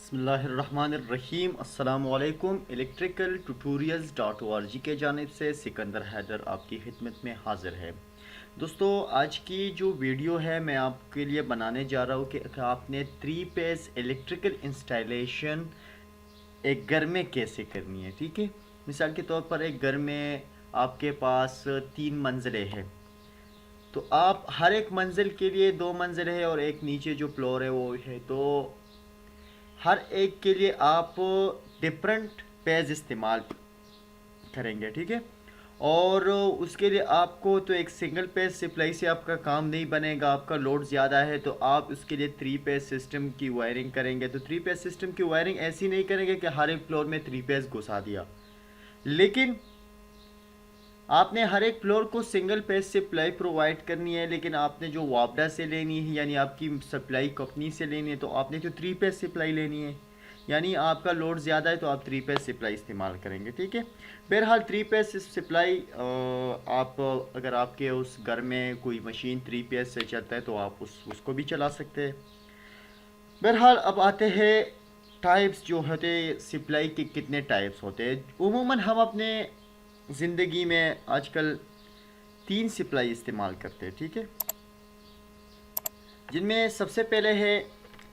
बिस्मिल्लाहिर्रहमानिर्रहीम। अस्सलामुअलैकुम। इलेक्ट्रिकल ट्यूटोरियल्स.org के जानिब से सिकंदर हैदर आपकी खिदमत में हाज़िर है। दोस्तों, आज की जो वीडियो है मैं आपके लिए बनाने जा रहा हूँ कि आपने 3 फेज़ इलेक्ट्रिकल इंस्टॉलेशन एक घर में कैसे करनी है। ठीक है, मिसाल के तौर पर एक घर में आपके पास 3 मंजिलें हैं, तो आप हर एक मंजिल के लिए 2 मंजिल है और एक नीचे जो फ्लोर है वो है, तो हर एक के लिए आप डिफरेंट पेज इस्तेमाल करेंगे। ठीक है, और उसके लिए आपको तो एक सिंगल पेज सप्लाई से आपका काम नहीं बनेगा, आपका लोड ज़्यादा है, तो आप उसके लिए 3 पेज सिस्टम की वायरिंग करेंगे। तो 3 पेज सिस्टम की वायरिंग ऐसी नहीं करेंगे कि हर एक फ्लोर में 3 पेज घुसा दिया, लेकिन आपने हर एक फ्लोर को सिंगल पेज सप्लाई प्रोवाइड करनी है। लेकिन आपने जो वापडा से लेनी है, यानी आपकी सप्लाई कंपनी से लेनी है, तो आपने जो 3 पेज सप्लाई लेनी है, यानी आपका लोड ज़्यादा है तो आप 3 पेज सप्लाई इस्तेमाल करेंगे। ठीक है, बहरहाल 3 पेज सप्लाई आप अगर आपके उस घर में कोई मशीन 3 पेज से चलता है तो आप उसको भी चला सकते हैं। बहरहाल अब आते हैं टाइप्स जो होते हैं, सप्लाई के कितने टाइप्स होते हैं। उमूमन हम अपने ज़िंदगी में आजकल 3 सप्लाई इस्तेमाल करते हैं। ठीक है, जिनमें सबसे पहले है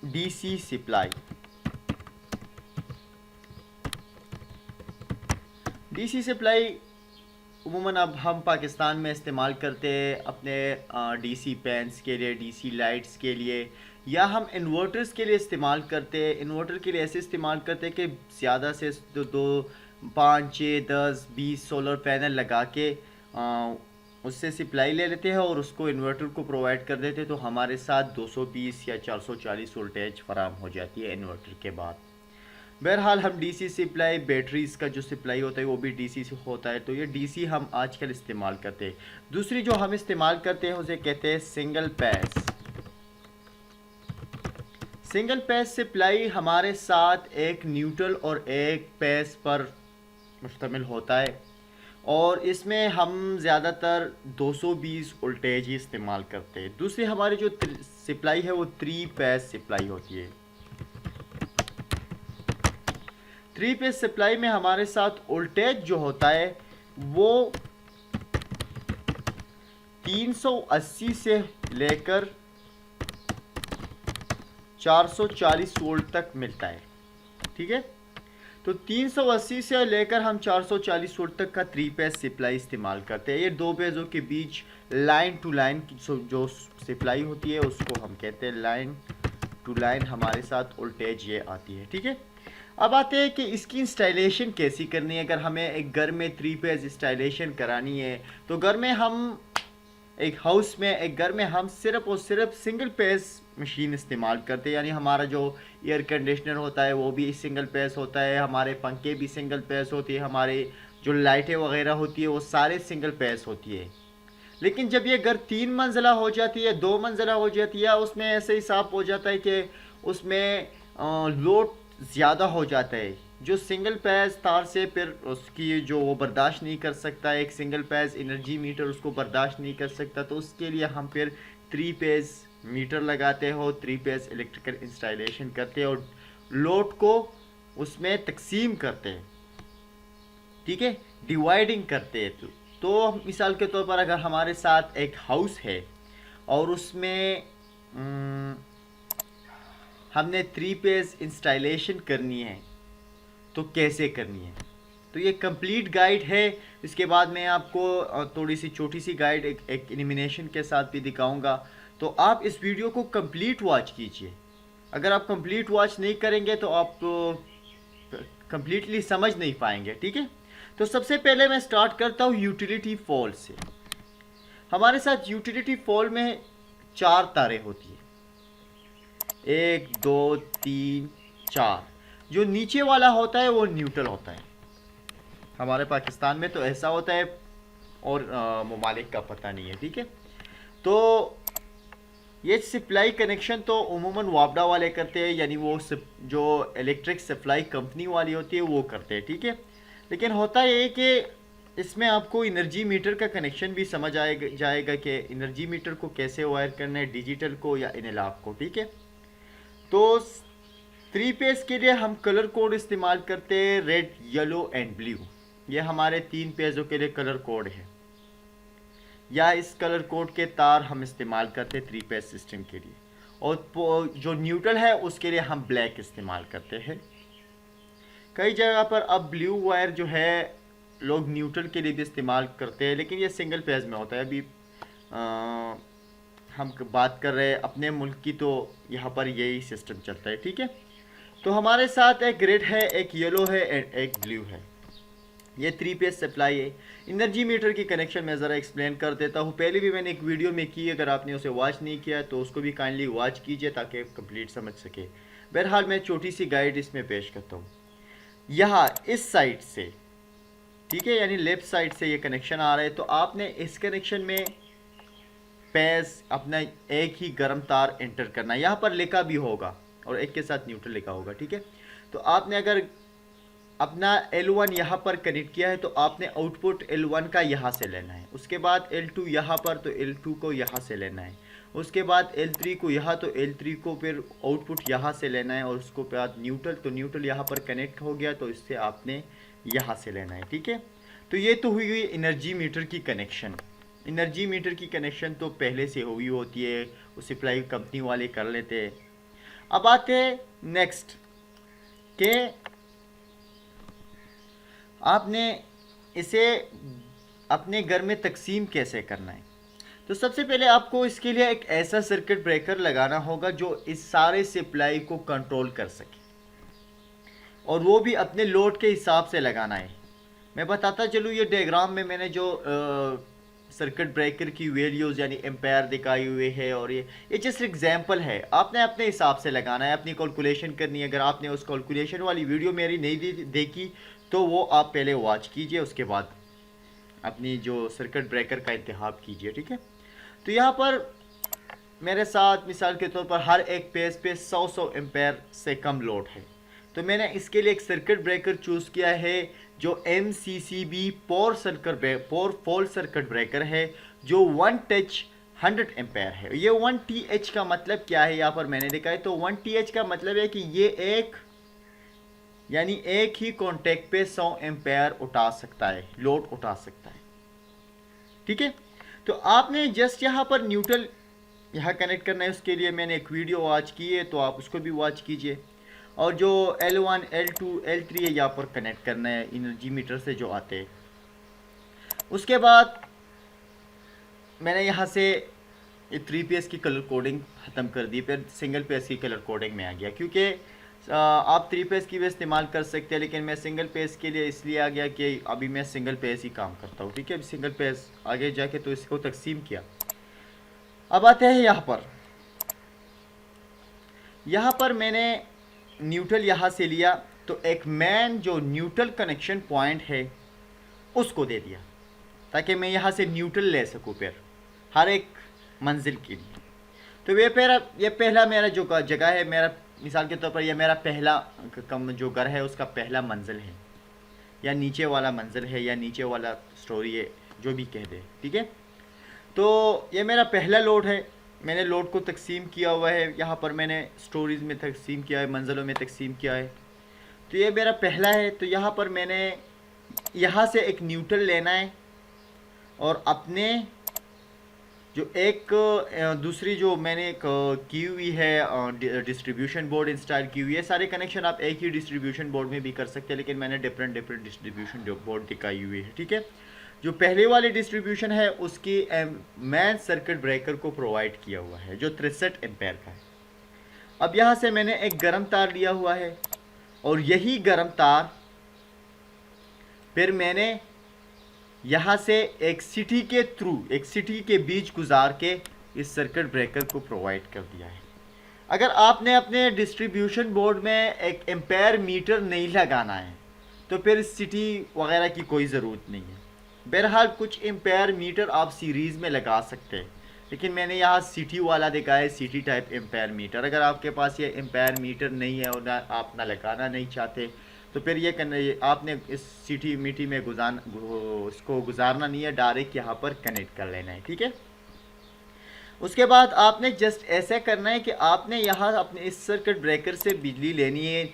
डीसी सप्लाई। डीसी सप्लाई उमूमन अब हम पाकिस्तान में इस्तेमाल करते हैं अपने डीसी फैंस के लिए, डीसी लाइट्स के लिए, या हम इन्वर्टर्स के लिए इस्तेमाल करते हैं। इन्वर्टर के लिए ऐसे इस्तेमाल करते हैं कि ज़्यादा से दो 5, 6, 10, 20 सोलर पैनल लगा के उससे सप्लाई ले लेते हैं और उसको इन्वर्टर को प्रोवाइड कर देते हैं, तो हमारे साथ 220 या 440 वोल्टेज फराम हो जाती है इन्वर्टर के बाद। बहरहाल हम डीसी सप्लाई, बैटरीज का जो सप्लाई होता है वो भी डीसी से होता है, तो ये डीसी हम आजकल इस्तेमाल करते हैं। दूसरी जो हम इस्तेमाल करते हैं उसे कहते हैं सिंगल पैस। सिंगल पैस सप्लाई हमारे साथ एक न्यूट्रल और एक पैस पर मुश्तमिल होता है, और इसमें हम ज़्यादातर 220 वोल्टेज ही इस्तेमाल करते हैं। दूसरी हमारी जो सप्लाई है वो 3 पेज सप्लाई होती है। 3 पेज सप्लाई में हमारे साथ वोल्टेज जो होता है वो 380 से लेकर 440 वोल्ट तक मिलता है। ठीक है, तो 380 से लेकर हम 440 वोल्ट तक का 3 पेज सप्लाई इस्तेमाल करते हैं। ये 2 पेजों के बीच लाइन टू लाइन की जो सप्लाई होती है उसको हम कहते हैं लाइन टू लाइन, हमारे साथ वोल्टेज ये आती है। ठीक है, अब आते हैं कि इसकी इंस्टॉलेशन कैसी करनी है। अगर हमें एक घर में 3 पेज इंस्टॉलेशन करानी है, तो घर में हम एक हाउस में, एक घर में हम सिर्फ और सिर्फ सिंगल पेज मशीन इस्तेमाल करते हैं। यानी हमारा जो एयर कंडीशनर होता है वो भी सिंगल पेज होता है, हमारे पंखे भी सिंगल पेज होती है, हमारे जो लाइटें वगैरह होती है वो सारे सिंगल पेज होती है। लेकिन जब ये घर 3 मंजिला हो जाती है, 2 मंजिला हो जाती है, उसमें ऐसे हिसाब हो जाता है कि उसमें लोड ज़्यादा हो जाता है। जो सिंगल पेज तार से फिर उसकी जो वो बर्दाश्त नहीं कर सकता, एक सिंगल पेज एनर्जी मीटर उसको बर्दाश्त नहीं कर सकता, तो उसके लिए हम फिर 3 पेज मीटर लगाते हो, 3 पेज इलेक्ट्रिकल इंस्टॉलेशन करते हैं और लोड को उसमें तकसीम करते हैं। ठीक है, डिवाइडिंग करते हैं। तो मिसाल के तौर पर अगर हमारे साथ एक हाउस है और उसमें हमने 3 पेज इंस्टॉलेशन करनी है, तो कैसे करनी है, तो ये कंप्लीट गाइड है। इसके बाद मैं आपको थोड़ी सी छोटी सी गाइड एक एनिमेशन के साथ भी दिखाऊंगा, तो आप इस वीडियो को कंप्लीट वॉच कीजिए। अगर आप कंप्लीट वॉच नहीं करेंगे तो आप कंप्लीटली समझ नहीं पाएंगे। ठीक है, तो सबसे पहले मैं स्टार्ट करता हूँ यूटिलिटी फॉल से। हमारे साथ यूटिलिटी फॉल में 4 तारें होती है, 1 2 3 4। जो नीचे वाला होता है वो न्यूट्रल होता है। हमारे पाकिस्तान में तो ऐसा होता है, और ममालिक का पता नहीं है। ठीक है, तो ये सप्लाई कनेक्शन तो उमूमन वापडा वाले करते हैं, यानी वो जो इलेक्ट्रिक सप्लाई कंपनी वाली होती है वो करते हैं। ठीक है, लेकिन होता ये कि इसमें आपको एनर्जी मीटर का कनेक्शन भी समझ जाएगा कि एनर्जी मीटर को कैसे वायर करना है, डिजिटल को या एनालॉग को। ठीक है, तो 3 पेज के लिए हम कलर कोड इस्तेमाल करते हैं रेड, येलो एंड ब्लू। ये हमारे 3 पेजों के लिए कलर कोड है, या इस कलर कोड के तार हम इस्तेमाल करते हैं 3 पेज सिस्टम के लिए। और जो न्यूट्रल है उसके लिए हम ब्लैक इस्तेमाल करते हैं। कई जगह पर अब ब्लू वायर जो है लोग न्यूट्रल के लिए भी इस्तेमाल करते हैं, लेकिन ये सिंगल पेज में होता है। अभी हम बात कर रहे हैं अपने मुल्क की, तो यहाँ पर यही सिस्टम चलता है, ठीक है। तो हमारे साथ एक रेड है, एक येलो है, एक ब्लू है। ये 3 पेज सप्लाई है। एनर्जी मीटर की कनेक्शन मैं ज़रा एक्सप्लेन कर देता हूँ। पहले भी मैंने एक वीडियो में की, अगर आपने उसे वॉच नहीं किया तो उसको भी काइंडली वॉच कीजिए ताकि कंप्लीट समझ सके। बहरहाल मैं छोटी सी गाइड इसमें पेश करता हूँ। यहाँ इस साइड से, ठीक है, यानी लेफ्ट साइड से ये कनेक्शन आ रहा है, तो आपने इस कनेक्शन में पेज अपना एक ही गर्म तार एंटर करना है। यहाँ पर लिखा भी होगा और एक के साथ न्यूट्रल लिखा होगा, ठीक है। तो आपने अगर अपना L1 यहाँ पर कनेक्ट किया है तो आपने आउटपुट L1 का यहाँ से लेना है। उसके बाद L2 यहाँ पर, तो L2 को यहाँ से लेना है। उसके बाद L3 को यहाँ, तो L3 को फिर आउटपुट यहाँ से लेना है। और उसको बाद न्यूट्रल, तो न्यूट्रल यहाँ पर कनेक्ट हो गया तो इससे आपने यहाँ से लेना है, ठीक है। तो ये तो हुई एनर्जी मीटर की कनेक्शन। एनर्जी मीटर की कनेक्शन तो पहले से हुई होती है, वो सप्लाई कंपनी वाले कर लेते हैं। अब आते हैं नेक्स्ट के आपने इसे अपने घर में तकसीम कैसे करना है। तो सबसे पहले आपको इसके लिए एक ऐसा सर्किट ब्रेकर लगाना होगा जो इस सारे सप्लाई को कंट्रोल कर सके, और वो भी अपने लोड के हिसाब से लगाना है। मैं बताता चलूँ, ये डायग्राम में मैंने जो सर्किट ब्रेकर की वैल्यूज़ यानी एम्पायर दिखाई हुई है, और ये जस्ट एग्जांपल है। आपने अपने हिसाब से लगाना है, अपनी कैलकुलेशन करनी है। अगर आपने उस कैलकुलेशन वाली वीडियो मेरी नहीं देखी तो वो आप पहले वॉच कीजिए, उसके बाद अपनी जो सर्किट ब्रेकर का इंतखाब कीजिए, ठीक है। तो यहाँ पर मेरे साथ मिसाल के तौर पर हर एक पेज पे 100 एम्पायर से कम लोड है, तो मैंने इसके लिए एक सर्किट ब्रेकर चूज़ किया है जो MCCB पोर फॉल्ट सर्किट ब्रेकर है, जो 1 टच 100 एम्पायर है। ये 1 TH का मतलब क्या है यहाँ पर मैंने लिखा है, तो 1 TH का मतलब है कि ये एक यानी एक ही कॉन्टैक्ट पे 100 एम्पायर उठा सकता है, लोड उठा सकता है, ठीक है। तो आपने जस्ट यहाँ पर न्यूट्रल यहाँ कनेक्ट करना है। उसके लिए मैंने एक वीडियो वॉच की है, तो आप उसको भी वॉच कीजिए। और जो L1, L2, L3 है यहाँ पर कनेक्ट करना है एनर्जी मीटर से जो आते हैं। उसके बाद मैंने यहाँ से 3 पेज की कलर कोडिंग ख़त्म कर दी, फिर सिंगल पेज की कलर कोडिंग में आ गया, क्योंकि आप 3 पेज की भी इस्तेमाल कर सकते हैं, लेकिन मैं सिंगल पेज के लिए इसलिए आ गया कि अभी मैं सिंगल पेज ही काम करता हूँ, ठीक है। अभी सिंगल पेज आगे जाके तो इसको तकसीम किया। अब आते हैं यहाँ पर मैंने न्यूट्रल यहाँ से लिया, तो एक मेन जो न्यूट्रल कनेक्शन पॉइंट है उसको दे दिया, ताकि मैं यहाँ से न्यूट्रल ले सकूँ फिर हर एक मंजिल के लिए। तो ये पहला मेरा जो जगह है, मेरा मिसाल के तौर पर यह मेरा पहला जो घर है उसका पहला मंजिल है, या नीचे वाला मंजिल है, या नीचे वाला स्टोरी है, जो भी कह दे, ठीक है। तो ये मेरा पहला लोड है, मैंने लोड को तकसीम किया हुआ है। यहाँ पर मैंने स्टोरीज़ में तकसीम किया है, मंजिलों में तकसीम किया है। तो ये मेरा पहला है। तो यहाँ पर मैंने यहाँ से एक न्यूट्रल लेना है, और अपने जो एक दूसरी जो मैंने की हुई है डिस्ट्रीब्यूशन बोर्ड इंस्टॉल की हुई है। सारे कनेक्शन आप एक ही डिस्ट्रीब्यूशन बोर्ड में भी कर सकते हैं, लेकिन मैंने डिफरेंट डिस्ट्रीब्यूशन बोर्ड दिखाई हुई है, ठीक है। जो पहले वाली डिस्ट्रीब्यूशन है उसकी मेन सर्किट ब्रेकर को प्रोवाइड किया हुआ है, जो 63 एम्पेयर का है। अब यहाँ से मैंने एक गर्म तार लिया हुआ है, और यही गर्म तार फिर मैंने यहाँ से एक सिटी के बीच गुजार के इस सर्किट ब्रेकर को प्रोवाइड कर दिया है। अगर आपने अपने डिस्ट्रीब्यूशन बोर्ड में एक एम्पेयर मीटर नहीं लगाना है तो फिर सिटी वगैरह की कोई ज़रूरत नहीं है। बहरहाल कुछ एम्पेयर मीटर आप सीरीज़ में लगा सकते हैं, लेकिन मैंने यहाँ सिटी वाला देखा है, सिटी टाइप एम्पेयर मीटर। अगर आपके पास ये एम्पेयर मीटर नहीं है और आप ना लगाना नहीं चाहते तो फिर ये आपने इस सिटी मीटी में इसको गुजारना नहीं है, डायरेक्ट यहाँ पर कनेक्ट कर लेना है, ठीक है। उसके बाद आपने जस्ट ऐसा करना है कि आपने यहाँ अपने इस सर्किट ब्रेकर से बिजली लेनी है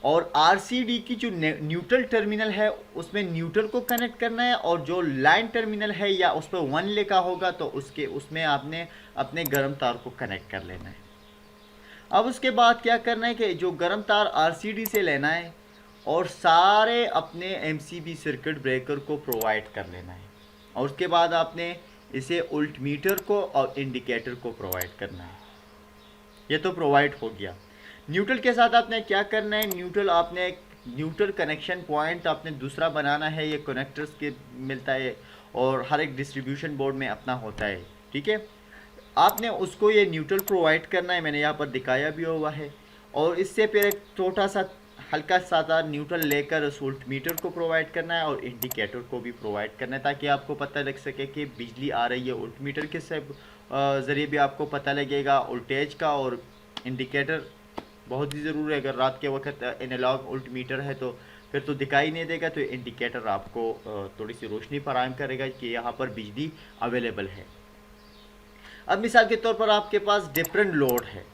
और आरसीडी की जो न्यूट्रल टर्मिनल है उसमें न्यूट्रल को कनेक्ट करना है, और जो लाइन टर्मिनल है या उस पर 1 लिखा होगा तो उसमें आपने अपने गर्म तार को कनेक्ट कर लेना है। अब उसके बाद क्या करना है कि जो गर्म तार आरसीडी से लेना है और सारे अपने एमसीबी सर्किट ब्रेकर को प्रोवाइड कर लेना है, और उसके बाद आपने इसे उल्टमीटर को और इंडिकेटर को प्रोवाइड करना है। ये तो प्रोवाइड हो गया। न्यूट्रल के साथ आपने क्या करना है, न्यूट्रल कनेक्शन पॉइंट आपने दूसरा बनाना है। ये कनेक्टर्स के मिलता है और हर एक डिस्ट्रीब्यूशन बोर्ड में अपना होता है, ठीक है। आपने उसको ये न्यूट्रल प्रोवाइड करना है, मैंने यहाँ पर दिखाया भी हुआ है। और इससे फिर एक छोटा सा हल्का सा न्यूट्रल लेकर उस वोल्टमीटर को प्रोवाइड करना है और इंडिकेटर को भी प्रोवाइड करना है, ताकि आपको पता लग सके कि बिजली आ रही है। वोल्टमीटर के ज़रिए भी आपको पता लगेगा वोल्टेज का, और इंडिकेटर बहुत ही ज़रूरी है। अगर रात के वक्त एनालॉग वोल्टमीटर है तो फिर तो दिखाई नहीं देगा, तो इंडिकेटर आपको थोड़ी सी रोशनी फराहम करेगा कि यहाँ पर बिजली अवेलेबल है। अब मिसाल के तौर पर आपके पास डिफरेंट लोड है।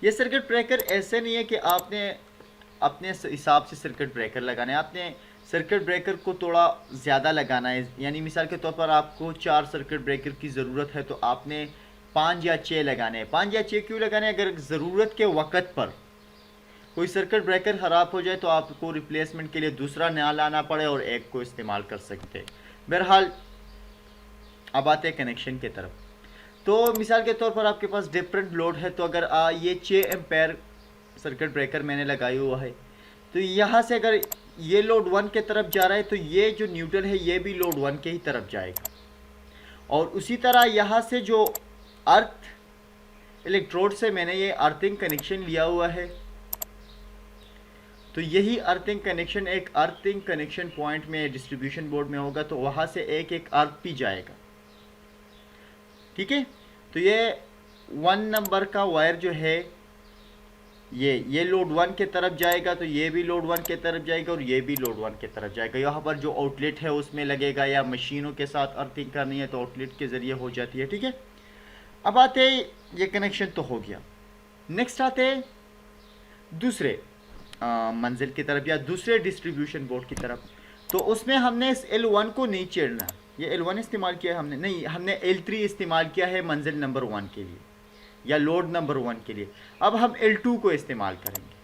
ये सर्किट ब्रेकर ऐसे नहीं है कि आपने अपने हिसाब से सर्किट ब्रेकर लगाना है, आपने सर्किट ब्रेकर को थोड़ा ज़्यादा लगाना है। यानी मिसाल के तौर पर आपको 4 सर्किट ब्रेकर की ज़रूरत है तो आपने 5 या 6 लगाने हैं। 5 या 6 क्यों लगाने हैं? अगर ज़रूरत के वक्त पर कोई सर्किट ब्रेकर ख़राब हो जाए तो आपको रिप्लेसमेंट के लिए दूसरा नया लाना पड़े और एक को इस्तेमाल कर सकते हैं। बहरहाल अब आते हैं कनेक्शन की तरफ। तो मिसाल के तौर पर आपके पास डिफरेंट लोड है, तो अगर ये 6 एम्पेयर सर्किट ब्रेकर मैंने लगाई हुआ है, तो यहाँ से अगर ये लोड 1 के तरफ जा रहा है तो ये जो न्यूट्रल है ये भी लोड 1 के ही तरफ जाएगा। और उसी तरह यहाँ से जो अर्थ इलेक्ट्रोड से मैंने ये अर्थिंग कनेक्शन लिया हुआ है, तो यही अर्थिंग कनेक्शन एक अर्थिंग कनेक्शन पॉइंट में डिस्ट्रीब्यूशन बोर्ड में होगा, तो वहाँ से एक एक अर्थ भी जाएगा, ठीक है। तो ये 1 नंबर का वायर जो है ये लोड 1 के तरफ जाएगा, तो ये भी लोड 1 के तरफ जाएगा और ये भी लोड 1 के तरफ जाएगा। यहाँ पर जो आउटलेट है उसमें लगेगा, या मशीनों के साथ अर्थिंग करनी है तो आउटलेट के ज़रिए हो जाती है, ठीक है। अब आते ये कनेक्शन तो हो गया। नेक्स्ट आते दूसरे मंजिल की तरफ या दूसरे डिस्ट्रीब्यूशन बोर्ड की तरफ। तो उसमें हमने इस L1 को नहीं छेड़ना। ये L1 इस्तेमाल किया है हमने, नहीं, हमने L3 इस्तेमाल किया है मंजिल नंबर 1 के लिए या लोड नंबर 1 के लिए। अब हम L2 को इस्तेमाल करेंगे।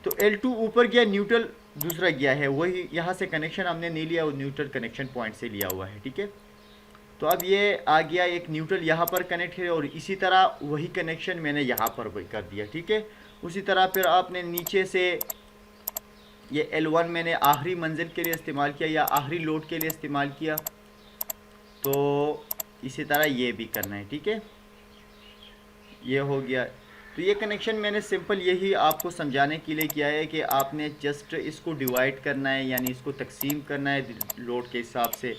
तो L2 ऊपर गया, न्यूट्रल दूसरा गया है, वही यहाँ से कनेक्शन हमने नहीं लिया, वो न्यूट्रल कनेक्शन पॉइंट से लिया हुआ है, ठीक है। तो अब ये आ गया, एक न्यूट्रल यहाँ पर कनेक्ट है और इसी तरह वही कनेक्शन मैंने यहाँ पर भी कर दिया, ठीक है। उसी तरह फिर आपने नीचे से ये L1 मैंने आखिरी मंजिल के लिए इस्तेमाल किया या आखिरी लोड के लिए इस्तेमाल किया, तो इसी तरह ये भी करना है, ठीक है। ये हो गया। तो ये कनेक्शन मैंने सिंपल यही आपको समझाने के लिए किया है कि आपने जस्ट इसको डिवाइड करना है, यानी इसको तकसीम करना है लोड के हिसाब से।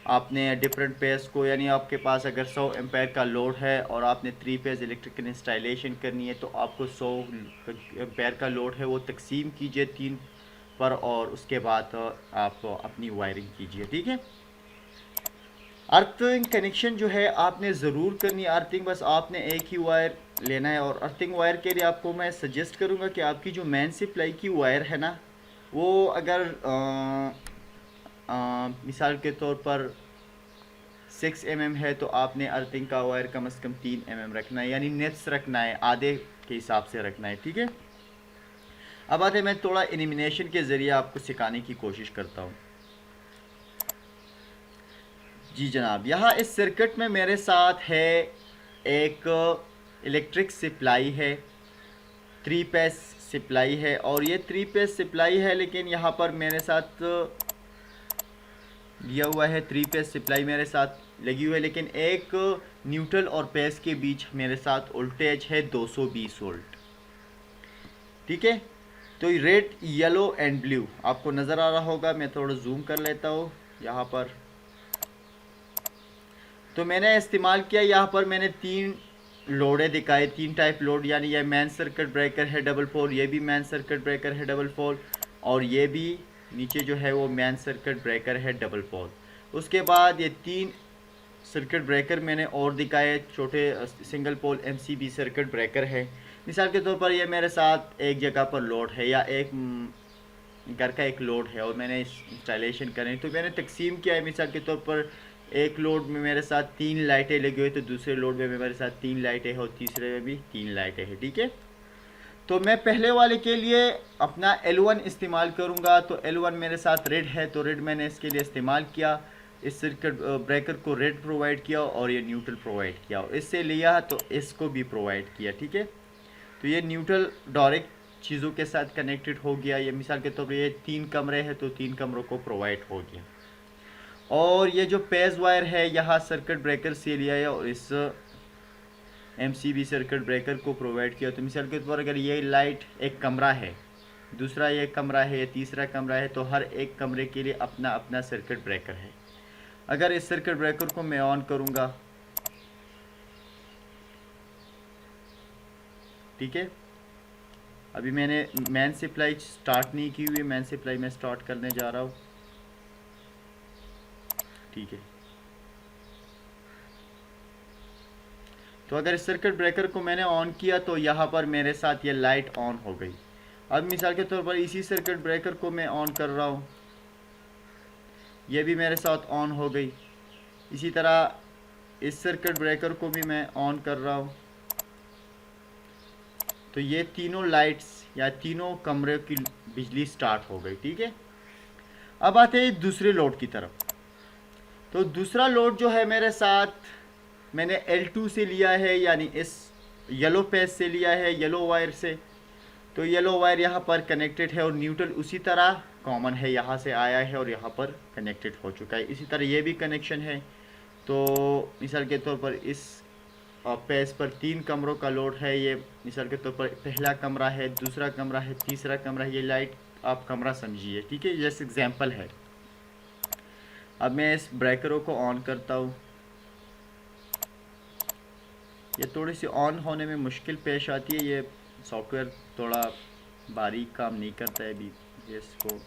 आपने डिफरेंट पेयर्स को, यानी आपके पास अगर 100 एम्पेयर का लोड है और आपने 3 फेज़ इलेक्ट्रिकल इंस्टॉलेशन करनी है, तो आपको 100 एम्पेयर का लोड है वो तकसीम कीजिए 3 पर, और उसके बाद आप अपनी वायरिंग कीजिए, ठीक है। अर्थिंग कनेक्शन जो है आपने ज़रूर करनी है। अर्थिंग बस आपने एक ही वायर लेना है, और अर्थिंग वायर के लिए आपको मैं सजेस्ट करूँगा कि आपकी जो मेन सप्लाई की वायर है ना, वो अगर मिसाल के तौर पर 6 mm है, तो आपने अर्थिंग का वायर कम से कम 3 mm रखना है, यानी नेट्स रखना है, आधे के हिसाब से रखना है, ठीक है। अब आते मैं थोड़ा एलिमिनेशन के ज़रिए आपको सिखाने की कोशिश करता हूँ। जी जनाब, यहाँ इस सर्किट में मेरे साथ है एक इलेक्ट्रिक सप्लाई है, 3 फेज़ सप्लाई है, और ये 3 फेज़ सप्लाई है, लेकिन यहाँ पर मेरे साथ दिया हुआ है 3 फेज़ सप्लाई मेरे साथ लगी हुई है, लेकिन एक न्यूट्रल और फेज़ के बीच मेरे साथ वोल्टेज है 220 वोल्ट, ठीक है। तो रेड, येलो एंड ब्लू आपको नज़र आ रहा होगा। मैं थोड़ा जूम कर लेता हूँ यहाँ पर। तो मैंने इस्तेमाल किया, यहाँ पर मैंने 3 लोडें दिखाए, 3 टाइप लोड, यानी ये मेन सर्किट ब्रेकर है 444, ये भी मेन सर्किट ब्रेकर है 444, और ये भी नीचे जो है वो मेन सर्किट ब्रेकर है 444। उसके बाद ये 3 सर्किट ब्रेकर मैंने और दिखाए, छोटे single pole MCB circuit breaker है। मिसाल के तौर पर ये मेरे साथ एक जगह पर लोड है या एक घर का एक लोड है और मैंने इंस्टॉलेशन करें तो मैंने तकसीम किया है। मिसाल के तौर पर एक लोड में मेरे साथ 3 लाइटें लगी हुई तो दूसरे लोड में मेरे साथ 3 लाइटें हैं और तीसरे में भी 3 लाइटें हैं, ठीक है। तो मैं पहले वाले के लिए अपना L1 इस्तेमाल करूंगा। तो L1 मेरे साथ रेड है तो रेड मैंने इसके लिए इस्तेमाल किया, इस सर्किट ब्रेकर को रेड प्रोवाइड किया और ये न्यूट्रल प्रोवाइड किया, और इससे लिया तो इसको भी प्रोवाइड किया, ठीक है। तो ये न्यूट्रल डायरेक्ट चीज़ों के साथ कनेक्टेड हो गया। ये मिसाल के तौर पर ये 3 कमरे हैं तो 3 कमरों को प्रोवाइड हो गया। और ये जो पेज वायर है यहाँ सर्किट ब्रेकर से लिया है और इस एमसीबी सर्किट ब्रेकर को प्रोवाइड किया। तो मिसाल के तौर पर अगर ये लाइट एक कमरा है, दूसरा ये कमरा है, तीसरा कमरा है, तो हर एक कमरे के लिए अपना अपना सर्किट ब्रेकर है। अगर इस सर्किट ब्रेकर को मैं ऑन करूँगा, ठीक है, अभी मैंने मेन सप्लाई स्टार्ट नहीं की हुई, मेन सप्लाई मैं स्टार्ट करने जा रहा हूँ, ठीक है। तो अगर इस सर्किट ब्रेकर को मैंने ऑन किया तो यहाँ पर मेरे साथ ये लाइट ऑन हो गई। अब मिसाल के तौर पर इसी सर्किट ब्रेकर को मैं ऑन कर रहा हूँ, ये भी मेरे साथ ऑन हो गई। इसी तरह इस सर्किट ब्रेकर को भी मैं ऑन कर रहा हूँ तो ये तीनों लाइट्स या तीनों कमरे की बिजली स्टार्ट हो गई, ठीक है। अब आते हैं दूसरे लोड की तरफ। तो दूसरा लोड जो है मेरे साथ मैंने L2 से लिया है, यानी इस येलो पेज से लिया है, येलो वायर से। तो येलो वायर यहाँ पर कनेक्टेड है और न्यूट्रल उसी तरह कॉमन है, यहाँ से आया है और यहाँ पर कनेक्टेड हो चुका है। इसी तरह ये भी कनेक्शन है। तो मिसाल के तौर पर इस पेज पर 3 कमरों का लोड है। ये मिसाल के तौर पर पहला कमरा है, दूसरा कमरा है, तीसरा कमरा है। ये लाइट आप कमरा समझिए, ठीक है, जैसे एग्जाम्पल है। अब मैं इस ब्रेकरों को ऑन करता हूँ। ये थोड़ी सी ऑन होने में मुश्किल पेश आती है, ये सॉफ्टवेयर थोड़ा बारीक काम नहीं करता है। अभी इसको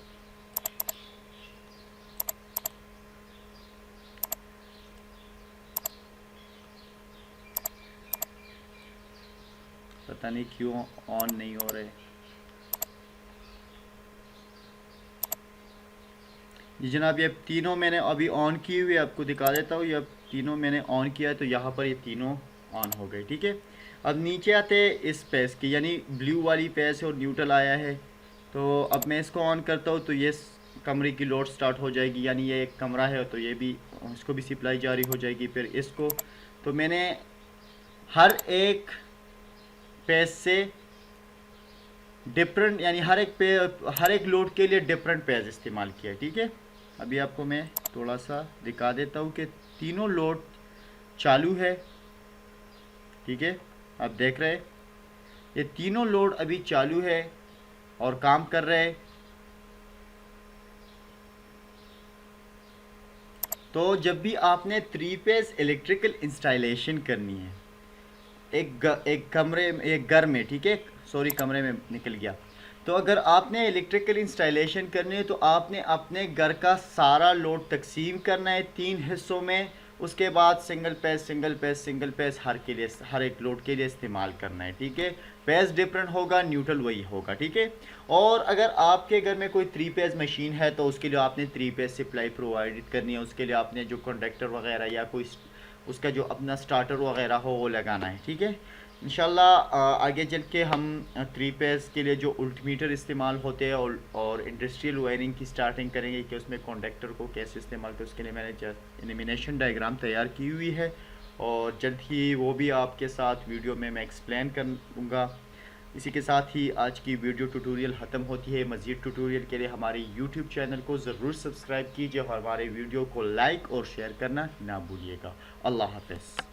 पता नहीं क्यों ऑन नहीं हो रहे। जी जनाब, ये तीनों मैंने अभी ऑन की हुई, आपको दिखा देता हूँ। ये तीनों मैंने ऑन किया तो यहाँ पर ये तीनों ऑन हो गए, ठीक है। अब नीचे आते इस पेज की, यानी ब्लू वाली पेज है और न्यूट्रल आया है। तो अब मैं इसको ऑन करता हूँ तो ये कमरे की लोड स्टार्ट हो जाएगी, यानी ये एक कमरा है तो ये भी, इसको भी सप्लाई जारी हो जाएगी। फिर इसको तो मैंने हर एक पेज से डिफरेंट, यानी हर एक लोड के लिए डिफरेंट पेज इस्तेमाल किया, ठीक है। अभी आपको मैं थोड़ा सा दिखा देता हूँ कि तीनों लोड चालू है, ठीक है। आप देख रहे हैं ये तीनों लोड अभी चालू है और काम कर रहे हैं। तो जब भी आपने 3 फेज इलेक्ट्रिकल इंस्टॉलेशन करनी है एक कमरे में, एक घर में, ठीक है, सॉरी कमरे में निकल गया। तो अगर आपने इलेक्ट्रिकल इंस्टॉलेशन करनी है तो आपने अपने घर का सारा लोड तकसीम करना है 3 हिस्सों में। उसके बाद सिंगल पेज हर एक लोड के लिए इस्तेमाल करना है, ठीक है। पेज डिफरेंट होगा, न्यूट्रल वही होगा, ठीक है। और अगर आपके घर में कोई 3 पेज मशीन है तो उसके लिए आपने 3 पेज सप्लाई प्रोवाइड करनी है। उसके लिए आपने जो कंडक्टर वगैरह या कोई उसका जो अपना स्टार्टर वगैरह हो वो लगाना है, ठीक है। इंशाल्लाह आगे चल के हम 3 पेज के लिए जो उल्टीमीटर इस्तेमाल होते हैं और इंडस्ट्रियल वायरिंग की स्टार्टिंग करेंगे कि उसमें कंडक्टर को कैसे इस्तेमाल करें। उसके लिए मैंने एनिमेशन डायग्राम तैयार की हुई है और जल्द ही वो भी आपके साथ वीडियो में मैं एक्सप्लेन करूँगा। इसी के साथ ही आज की वीडियो ट्यूटोरियल ख़त्म होती है। मज़ीद ट्यूटोरियल के लिए हमारे यूट्यूब चैनल को ज़रूर सब्सक्राइब कीजिए और हमारे वीडियो को लाइक और शेयर करना ना भूलिएगा। अल्लाह हाफ़िज़।